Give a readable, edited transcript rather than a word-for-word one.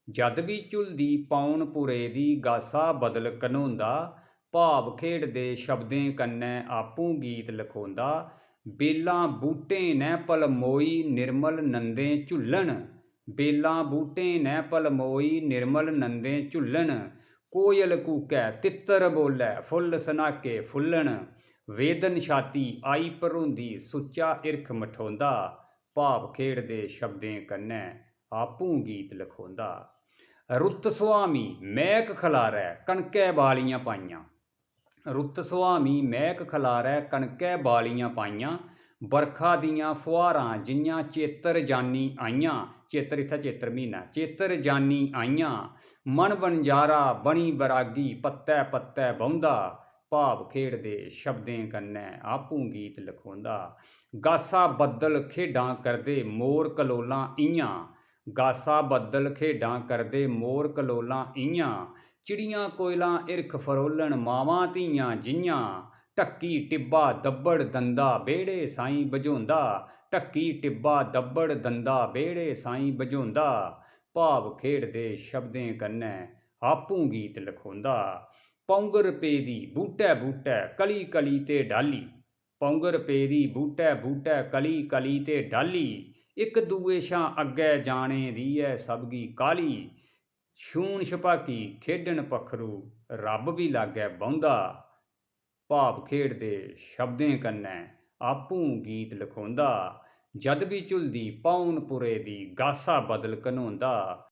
ਜਦ ਵੀ ਝੁਲਦੀ ਪੌਣ ਪੁਰੇ ਦੀ ਗਾਸਾ ਬਦਲ ਕਨੋਂਦਾ। ਭਾਵ ਖੇਡਦੇ ਸ਼ਬदें ਕੰਨੈ ਆਪੂ ਗੀਤ ਲਖੋਂਦਾ। ਬੇਲਾਂ ਬੂਟੇ ਨਹਿ ਪਲਮੋਈ ਨਿਰਮਲ ਨੰਦੇ ਝੁੱਲਣ। ਬੇਲਾਂ ਬੂਟੇ ਨਹਿ ਪਲਮੋਈ ਨਿਰਮਲ ਨੰਦੇ ਝੁੱਲਣ। ਕੋਇਲ ਕੂਕੈ ਤਿੱਤਰ ਬੋਲੇ ਫੁੱਲ ਸਨਾਕੇ ਫੁੱਲਣ। ਵੇਦਨ ਛਾਤੀ ਆਈ ਭਰੋਂਦੀ ਸੁੱਚਾ ਇਰਖ ਮਠਾਉਂਦਾ। ਭਾਵ ਖੇਡਦੇ ਸ਼ਬदें ਕੰਨੈ ਆਪੂ ਗੀਤ ਲਖੋਂਦਾ। ਰੁੱਤ ਸੁਆਮੀ ਮਹਿਕ ਖਲਾਰੈ ਕਣਕੈ ਬਾਲੀਆਂ ਪਾਈਆਂ। ਰੁੱਤ ਸੁਆਮੀ ਮਹਿਕ ਖਲਾਰੈ ਕਣਕੈ ਬਾਲੀਆਂ ਪਾਈਆਂ। ਬਰਖਾ ਦੀਆਂ ਫੁਹਾਰਾਂ ਜਿਹੀਆਂ ਚੇਤਰ ਜਾਨੀ ਆਈਆਂ। ਚੇਤਰ ਇੱਥੇ ਚੇਤਰ ਮਹੀਨਾ, ਚੇਤਰ ਜਾਨੀ ਆਈਆਂ। ਮਨ ਵਣਜਾਰਾ ਬਣੀ ਬਰਾਗੀ ਪੱਤੈ ਪੱਤੈ ਬਹੁੰਦਾ। ਭਾਵ ਖੇਡਦੇ ਸ਼ਬदें ਕੰਨੈ ਆਪੂ ਗੀਤ ਲਖੋਂਦਾ। ਗਾਸਾ ਬੱਦਲ ਖੇਡਾਂ ਕਰਦੇ ਮੋਰ ਕਲੋਲਾਂ ਇਆਂ। ਗਾਸਾ ਬੱਦਲ ਖੇਡਾਂ ਕਰਦੇ ਮੋਰ ਕਲੋਲਾਂ ਇਆਂ। ਚਿੜੀਆਂ ਕੋਇਲਾਂ ਇਰਖ ਫਰੋਲਣ ਮਾਵਾਂ ਧੀਆਂ ਜਿਹੀਆਂ। ਢੱਕੀ ਟਿੱਬਾ ਦੱਬੜ ਦੰਦਾ ਵਿਹੜੇ ਸਾਈਂ ਵਜਾਉਂਦਾ। ਢੱਕੀ ਟਿੱਬਾ ਦੱਬੜ ਦੰਦਾ ਵਿਹੜੇ ਸਾਈਂ ਵਜਾਉਂਦਾ। ਭਾਵ ਖੇਡਦੇ ਸ਼ਬदें ਕੰਨੈ ਆਪੂ ਗੀਤ ਲਖੋਂਦਾ। ਪੌਂਗਰ ਪੇ ਦੀ ਬੂਟੈ ਬੂਟੈ ਕਲੀ ਕਲੀ ਤੇ ਡਾਲੀ। ਪੌਂਗਰ ਪੇ ਦੀ ਬੂਟੈ ਬੂਟੈ ਕਲੀ ਕਲੀ ਤੇ ਡਾਲੀ। ਇੱਕ ਦੂਏ ਛਾਂ ਅੱਗੇ ਜਾਣੇ ਦੀ ਐ ਸਬਗੀ ਕਾਲੀ। ਛੂਣ ਛਪਾਕੀ ਖੇਡਣ ਪਖਰੂ ਰੱਬ ਵੀ ਲਾਗੈ ਬਹਿੰਦਾ। ਭਾਵ ਖੇਡਦੇ ਸ਼ਬदें ਕੰਨੈ ਆਪੂ ਗੀਤ ਲਖੋਂਦਾ। ਜਦ ਵੀ ਝੁਲਦੀ ਪੌਣ ਪੁਰੇ ਦੀ ਗਾਸਾ ਬਦਲ ਕਨੋਂਦਾ।